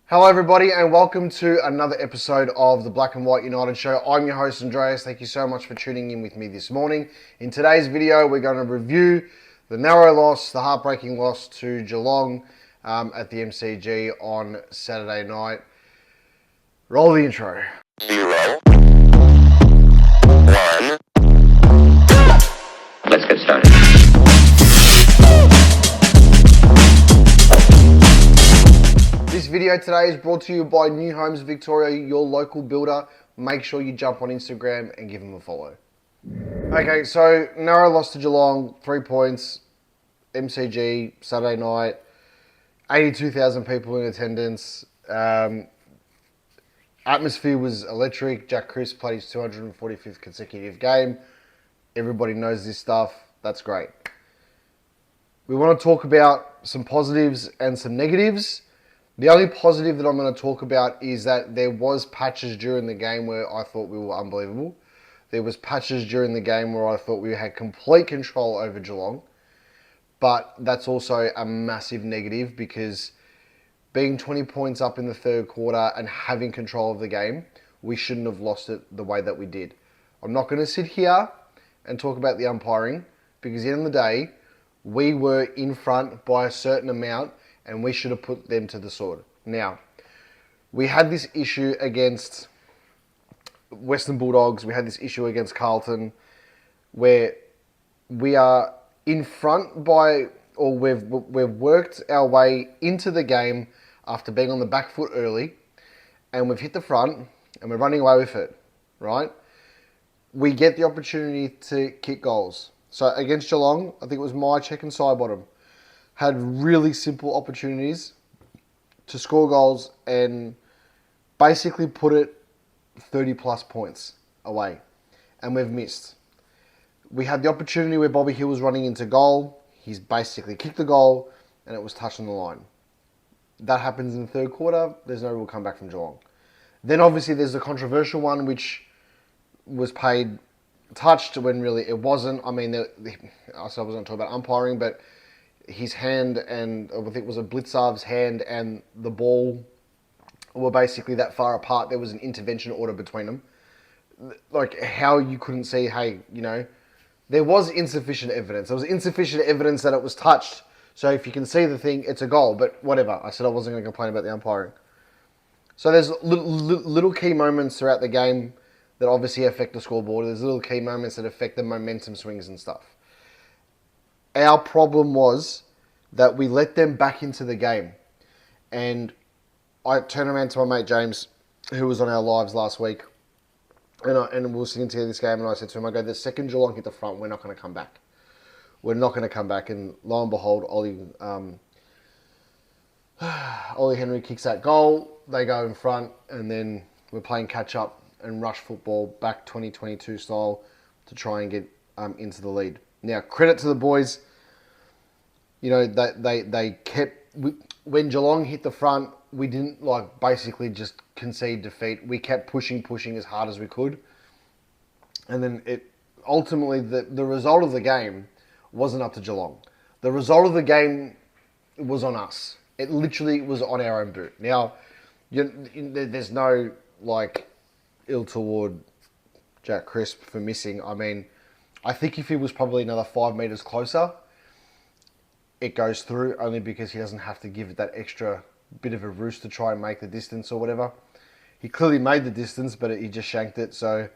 Hello everybody and welcome to another episode of the Black and White United Show. I'm your host Andreas. Thank you so much for tuning in with me this morning. In today's video we're going to review the narrow loss, the heartbreaking loss to Geelong at the MCG on Saturday night. Roll the intro. 0, 1. Let's get started. This video today is brought to you by New Homes Victoria, your local builder. Make sure you jump on Instagram and give them a follow. Okay, so narrow loss to Geelong, 3 points, MCG, Saturday night, 82,000 people in attendance. Atmosphere was electric. Jack Crisp played his 245th consecutive game. Everybody knows this stuff. That's great. We want to talk about some positives and some negatives. The only positive that I'm going to talk about is that there was patches during the game where I thought we were unbelievable. There was patches during the game where I thought we had complete control over Geelong. But that's also a massive negative because being 20 points up in the third quarter and having control of the game, we shouldn't have lost it the way that we did. I'm not going to sit here and talk about the umpiring because at the end of the day, we were in front by a certain amount and we should have put them to the sword. Now, we had this issue against Western Bulldogs. We had this issue against Carlton where we are in front by, or we've worked our way into the game after being on the back foot early and we've hit the front and we're running away with it, right? We get the opportunity to kick goals. So against Geelong, I think it was my check and side bottom, had really simple opportunities to score goals and basically put it 30 plus points away. And we've missed. We had the opportunity where Bobby Hill was running into goal. He's basically kicked the goal and it was touching the line. That happens in the third quarter. There's no real comeback from Geelong. Then obviously there's the controversial one which was paid touched when really it wasn't. I mean, I said I wasn't talking about umpiring, but his hand and I think it was a Blitzarv's hand and the ball were basically that far apart. There was an intervention order between them. Like how you couldn't see, hey, you know, there was insufficient evidence. There was insufficient evidence that it was touched. So if you can see the thing, it's a goal. But whatever. I said I wasn't going to complain about the umpiring. So there's little key moments throughout the game that obviously affect the scoreboard. There's little key moments that affect the momentum swings and stuff. Our problem was that we let them back into the game. And I turned around to my mate James, who was on our lives last week, and we were sitting together this game, and I said to him, I go, the second Geelong hit the front, we're not going to come back. We're not going to come back. And lo and behold, Ollie Henry kicks that goal, they go in front, and then we're playing catch-up and rush football back 2022 style to try and get into the lead. Now, credit to the boys. You know, they kept... When Geelong hit the front, we didn't basically just concede defeat. We kept pushing as hard as we could. And then ultimately, the result of the game wasn't up to Geelong. The result of the game was on us. It literally was on our own boot. Now, there's no, ill toward Jack Crisp for missing. I mean, I think if he was probably another 5 metres closer, it goes through only because he doesn't have to give it that extra bit of a roost to try and make the distance or whatever. He clearly made the distance, but he just shanked it. So,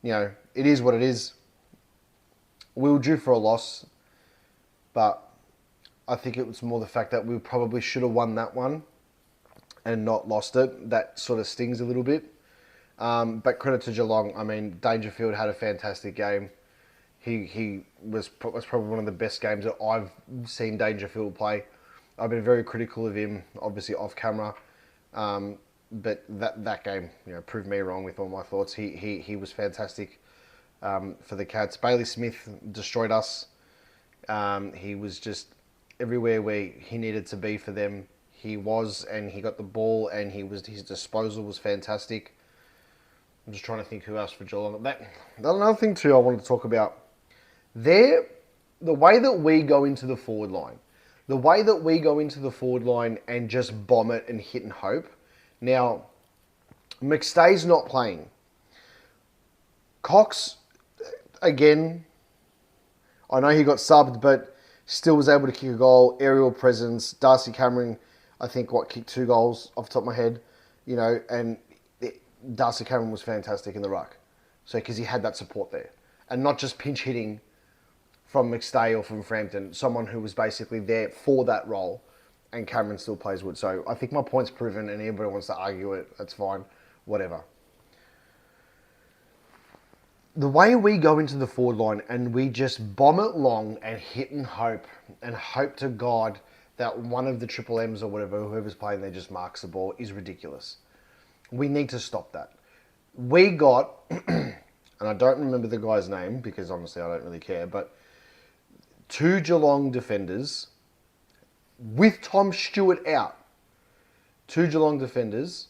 you know, it is what it is. We were due for a loss, but I think it was more the fact that we probably should have won that one and not lost it. That sort of stings a little bit. But credit to Geelong. I mean, Dangerfield had a fantastic game. He was probably one of the best games that I've seen Dangerfield play. I've been very critical of him, obviously off camera, but that game, you know, proved me wrong with all my thoughts. He was fantastic for the Cats. Bailey Smith destroyed us. He was just everywhere where he needed to be for them. He was, and he got the ball, and his disposal was fantastic. I'm just trying to think who else for Geelong. Another thing too I wanted to talk about. The way that we go into the forward line, The way that we go into the forward line and just bomb it and hit and hope. Now, McStay's not playing. Cox, again, I know he got subbed, but still was able to kick a goal. Aerial presence. Darcy Cameron, I think, kicked 2 goals off the top of my head. And Darcy Cameron was fantastic in the ruck. So, because he had that support there. And not just pinch hitting from McStay or from Frampton, someone who was basically there for that role, and Cameron still plays wood. So I think my point's proven, and anybody wants to argue it, that's fine, whatever. The way we go into the forward line and we just bomb it long and hit and hope to God that one of the Triple M's or whatever, whoever's playing there just marks the ball, is ridiculous. We need to stop that. We got, and I don't remember the guy's name because honestly I don't really care, but 2 Geelong defenders, with Tom Stewart out, 2 Geelong defenders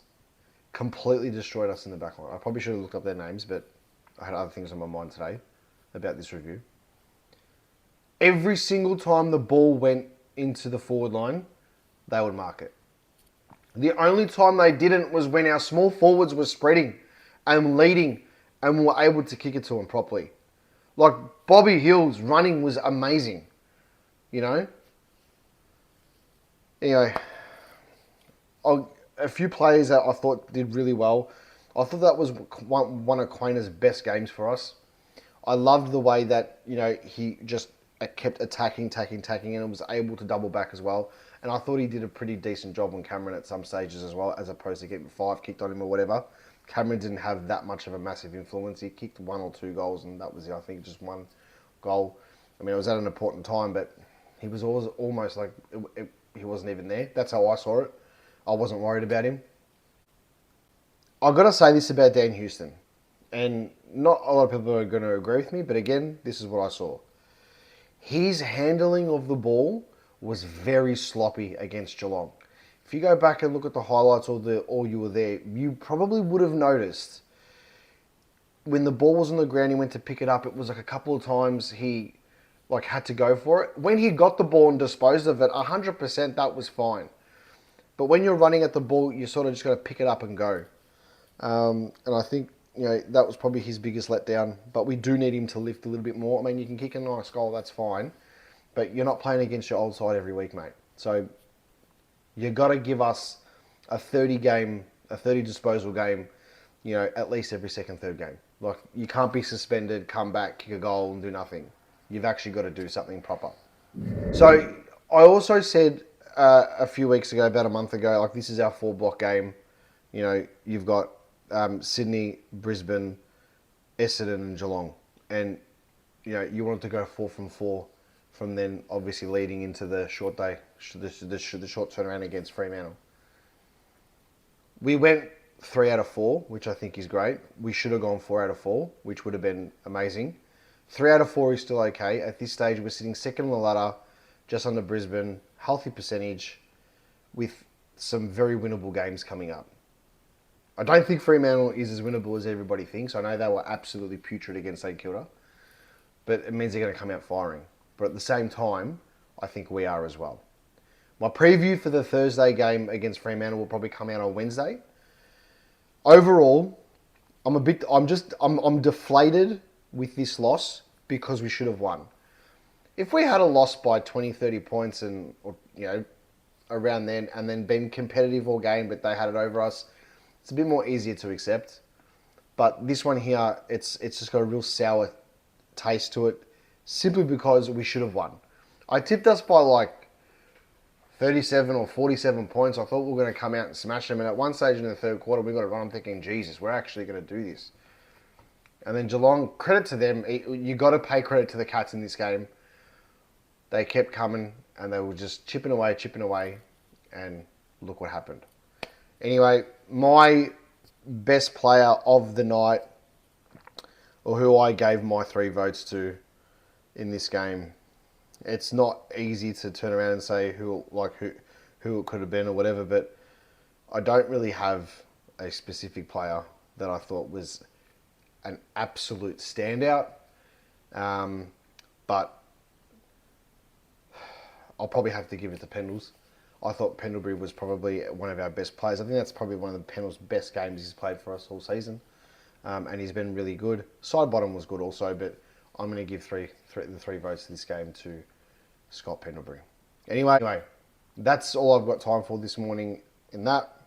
completely destroyed us in the back line. I probably should have looked up their names, but I had other things on my mind today about this review. Every single time the ball went into the forward line, they would mark it. The only time they didn't was when our small forwards were spreading and leading and were able to kick it to them properly. Like, Bobby Hill's running was amazing, Anyway, a few players that I thought did really well. I thought that was one of Quainer's best games for us. I loved the way that, he just kept attacking, and was able to double back as well. And I thought he did a pretty decent job on Cameron at some stages as well, as opposed to getting 5 kicked on him or whatever. Cameron didn't have that much of a massive influence. He kicked 1 or 2 goals, and that was, I think, just 1 goal. I mean, it was at an important time, but he was almost like he wasn't even there. That's how I saw it. I wasn't worried about him. I've got to say this about Dan Houston, and not a lot of people are going to agree with me, but again, this is what I saw. His handling of the ball was very sloppy against Geelong. If you go back and look at the highlights or you were there, you probably would have noticed when the ball was on the ground, he went to pick it up. It was like a couple of times he had to go for it. When he got the ball and disposed of it, 100% that was fine. But when you're running at the ball, you sort of just got to pick it up and go. And I think that was probably his biggest letdown. But we do need him to lift a little bit more. I mean, you can kick a nice goal, that's fine. But you're not playing against your old side every week, mate. So you got to give us a 30 disposal game, at least every second, third game. Like, you can't be suspended, come back, kick a goal and do nothing. You've actually got to do something proper. So I also said a few weeks ago, about a month ago, this is our 4-block game. You've got Sydney, Brisbane, Essendon and Geelong. And, you wanted to go 4 from 4 from then obviously leading into the short day, the short turnaround against Fremantle. We went 3 out of 4, which I think is great. We should have gone 4 out of 4, which would have been amazing. 3 out of 4 is still okay. At this stage, we're sitting second on the ladder, just under Brisbane, healthy percentage, with some very winnable games coming up. I don't think Fremantle is as winnable as everybody thinks. I know they were absolutely putrid against St Kilda, but it means they're going to come out firing. But at the same time, I think we are as well. My preview for the Thursday game against Fremantle will probably come out on Wednesday. Overall, I'm deflated with this loss because we should have won. If we had a loss by 20, 30 points and around then, and then been competitive all game, but they had it over us, it's a bit more easier to accept. But this one here, it's just got a real sour taste to it, simply because we should have won. I tipped us by 37 or 47 points. I thought we were going to come out and smash them. And at one stage in the third quarter, we got it run. I'm thinking, Jesus, we're actually going to do this. And then Geelong, credit to them. You got to pay credit to the Cats in this game. They kept coming and they were just chipping away. And look what happened. Anyway, my best player of the night, or who I gave my 3 votes to in this game, it's not easy to turn around and say who it could have been or whatever, but I don't really have a specific player that I thought was an absolute standout. But I'll probably have to give it to Pendles. I thought Pendlebury was probably one of our best players. I think that's probably one of the Pendles' best games he's played for us all season. And he's been really good. Sidebottom was good also, but I'm going to give the three votes to this game to Scott Pendlebury. Anyway, that's all I've got time for this morning in that.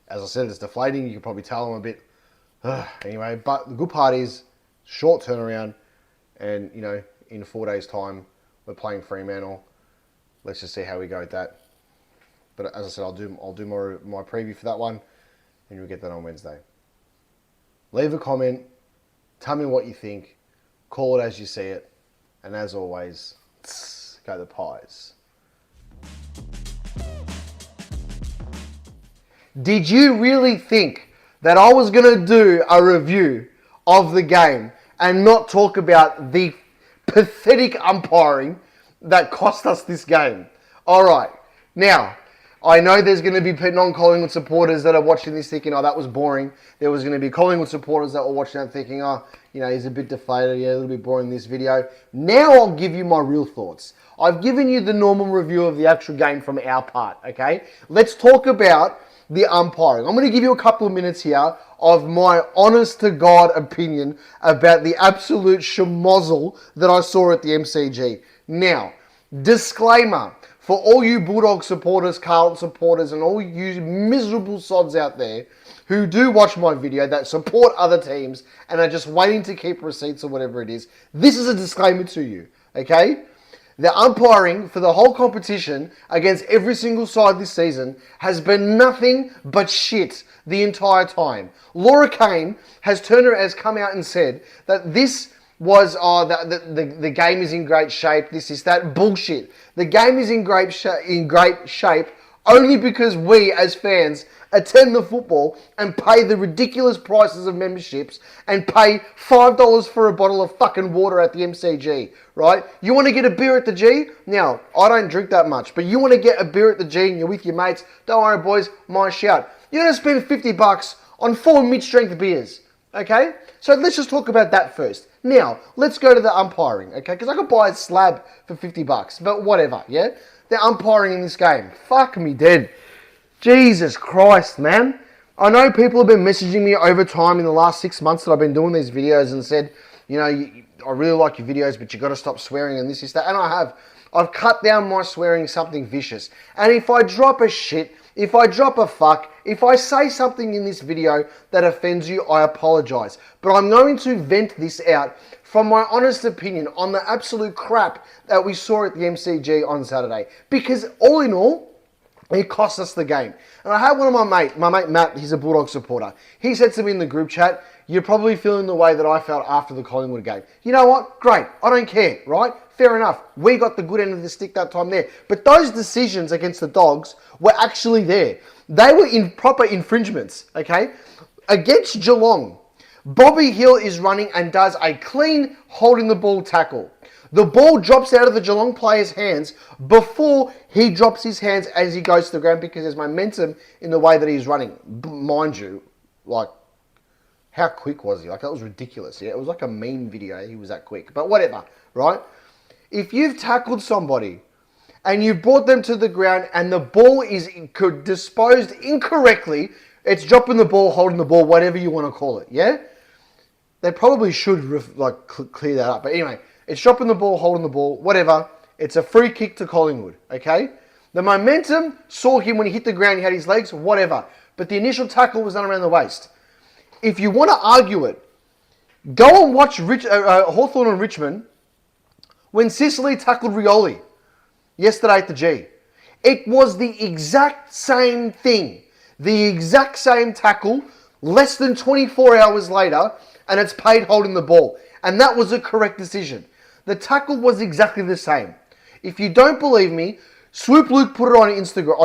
As I said, it's deflating. You can probably tell I'm a bit... anyway, but the good part is short turnaround. And, you know, in 4 days' time, we're playing Fremantle. Let's just see how we go with that. But as I said, I'll do my preview for that one. And you'll get that on Wednesday. Leave a comment. Tell me what you think. Call it as you see it. And as always, go the Pies. Did you really think that I was going to do a review of the game and not talk about the pathetic umpiring that cost us this game? All right. Now, I know there's going to be non-Collingwood supporters that are watching this thinking, oh, that was boring. There was going to be Collingwood supporters that were watching that thinking, oh, you know, he's a bit deflated. Yeah, a little bit boring this video. Now I'll give you my real thoughts. I've given you the normal review of the actual game from our part, okay? Let's talk about the umpiring. I'm going to give you a couple of minutes here of my honest-to-God opinion about the absolute schmozzle that I saw at the MCG. Now, disclaimer, for all you Bulldog supporters, Carlton supporters, and all you miserable sods out there who do watch my video that support other teams and are just waiting to keep receipts or whatever it is, this is a disclaimer to you, okay? The umpiring for the whole competition against every single side this season has been nothing but shit the entire time. Laura Kane has come out and said that this was, the game is in great shape, this is that bullshit. The game is in great shape only because we as fans attend the football and pay the ridiculous prices of memberships and pay $5 for a bottle of fucking water at the MCG, right? You want to get a beer at the G? Now, I don't drink that much, but you want to get a beer at the G and you're with your mates, don't worry boys, my shout. You're going to spend $50 on 4 mid-strength beers, okay? So let's just talk about that first. Now, let's go to the umpiring, okay? Because I could buy a slab for $50, but whatever, yeah? The umpiring in this game, fuck me dead. Jesus Christ, man. I know people have been messaging me over time in the last 6 months that I've been doing these videos and said, you know, I really like your videos, but you got to stop swearing and this is that. And I have. I've cut down my swearing something vicious. And if I drop a shit, if I drop a fuck, if I say something in this video that offends you, I apologize. But I'm going to vent this out from my honest opinion on the absolute crap that we saw at the MCG on Saturday. Because all in all, it cost us the game. And I had one of my mate Matt, he's a Bulldog supporter. He said to me in the group chat, you're probably feeling the way that I felt after the Collingwood game. You know what? Great. I don't care, right? Fair enough. We got the good end of the stick that time there. But those decisions against the Dogs were actually there. They were in proper infringements, okay? Against Geelong, Bobby Hill is running and does a clean holding the ball tackle. The ball drops out of the Geelong player's hands before he drops his hands as he goes to the ground because there's momentum in the way that he's running. Mind you, like, how quick was he? Like, that was ridiculous. Yeah, it was like a meme video. He was that quick. But whatever, right? If you've tackled somebody and you've brought them to the ground and the ball is disposed incorrectly, it's dropping the ball, holding the ball, whatever you want to call it, yeah? They probably should, clear that up. But anyway, it's dropping the ball, holding the ball, whatever. It's a free kick to Collingwood, okay? The momentum saw him when he hit the ground, he had his legs, whatever. But the initial tackle was done around the waist. If you want to argue it, go and watch Hawthorn and Richmond when Sicily tackled Rioli yesterday at the G. It was the exact same thing. The exact same tackle, less than 24 hours later, and it's paid holding the ball. And that was a correct decision. The tackle was exactly the same. If you don't believe me, Swoop Luke put it on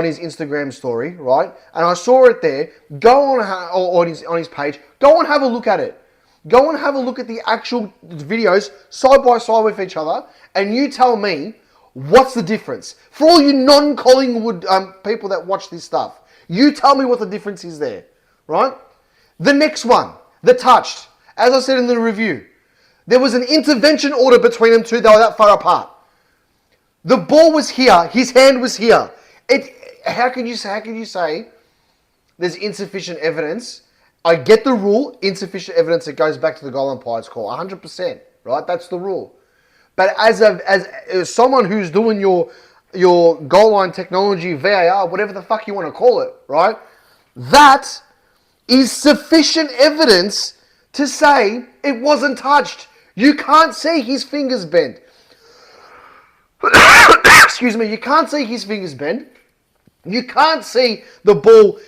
his Instagram story, right? And I saw it there. Go on his page. Go and have a look at it. Go and have a look at the actual videos side by side with each other, and you tell me what's the difference. For all you non-Collingwood people that watch this stuff, you tell me what the difference is there, right? The next one, the touched. As I said in the review, there was an intervention order between them two. They were that far apart. The ball was here. His hand was here. How can you say there's insufficient evidence? I get the rule, insufficient evidence. It goes back to the goal umpire's call, 100%. Right, that's the rule. But as someone who's doing your goal line technology, VAR, whatever the fuck you want to call it, right? That is sufficient evidence to say it wasn't touched. You can't see his fingers bent. Excuse me, you can't see his fingers bent. You can't see the ball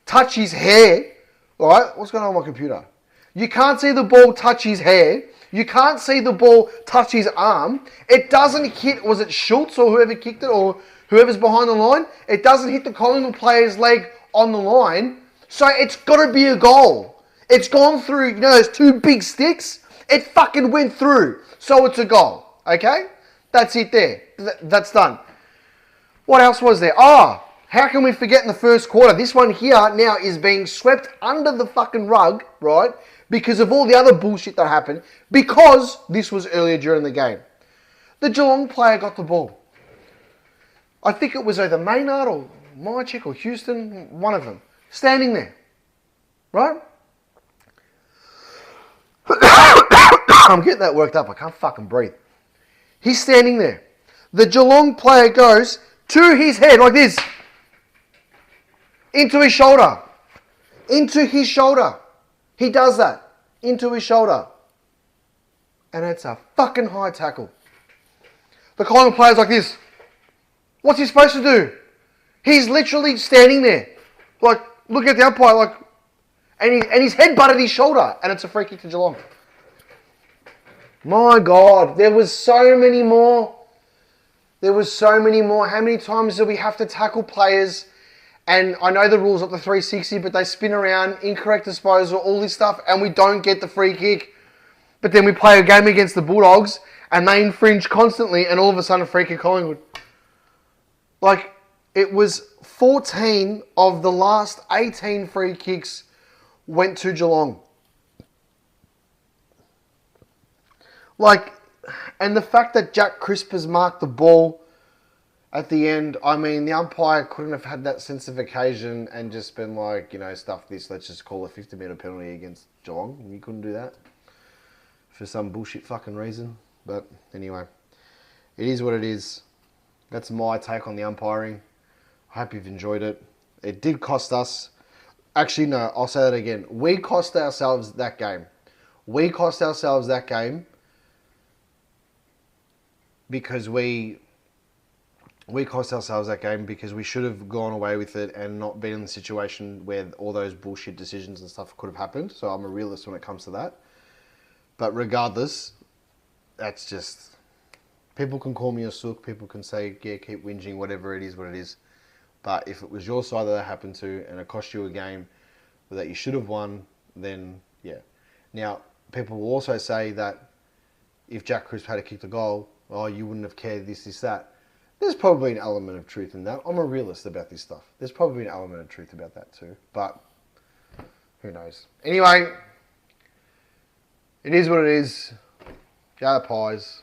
touch his hair. All right, what's going on with my computer? You can't see the ball touch his hair. You can't see the ball touch his arm. It doesn't hit, was it Schultz or whoever kicked it or whoever's behind the line? It doesn't hit the Collingwood player's leg on the line. So it's got to be a goal. It's gone through, you know, those two big sticks. It fucking went through. So it's a goal. Okay? That's it there. That's done. What else was there? How can we forget in the first quarter? This one here now is being swept under the fucking rug, right? Because of all the other bullshit that happened. Because this was earlier during the game. The Geelong player got the ball. I think it was either Maynard or Mychick or Houston, one of them. Standing there. Right? I'm getting that worked up. I can't fucking breathe. He's standing there. The Geelong player goes to his head like this. Into his shoulder. Into his shoulder. He does that. Into his shoulder. And it's a fucking high tackle. The Collingwood player's like this. What's he supposed to do? He's literally standing there. Like, look at the umpire, like, and his head butted his shoulder. And it's a free kick to Geelong. My God, there was so many more. There was so many more. How many times do we have to tackle players? And I know the rules up to 360, but they spin around, incorrect disposal, all this stuff, and we don't get the free kick. But then we play a game against the Bulldogs, and they infringe constantly, and all of a sudden, free kick Collingwood. Like, it was 14 of the last 18 free kicks went to Geelong. Like, and the fact that Jack Crisp has marked the ball at the end, I mean, the umpire couldn't have had that sense of occasion and just been like, you know, stuff this, let's just call a 50-metre penalty against Geelong. You couldn't do that for some bullshit fucking reason. But anyway, it is what it is. That's my take on the umpiring. I hope you've enjoyed it. It did cost us. Actually, no, I'll say that again. We cost ourselves that game. We cost ourselves that game because we cost ourselves that game because we should have gone away with it and not been in the situation where all those bullshit decisions and stuff could have happened. So I'm a realist when it comes to that. But regardless, that's just... People can call me a sook. People can say, yeah, keep whinging, whatever it is, what it is. But if it was your side that happened to and it cost you a game that you should have won, then yeah. Now, people will also say that if Jack Crisp had kicked a goal, oh, you wouldn't have cared this, that. There's probably an element of truth in that. I'm a realist about this stuff. There's probably an element of truth about that too. But who knows? Anyway, it is what it is. Go Pies.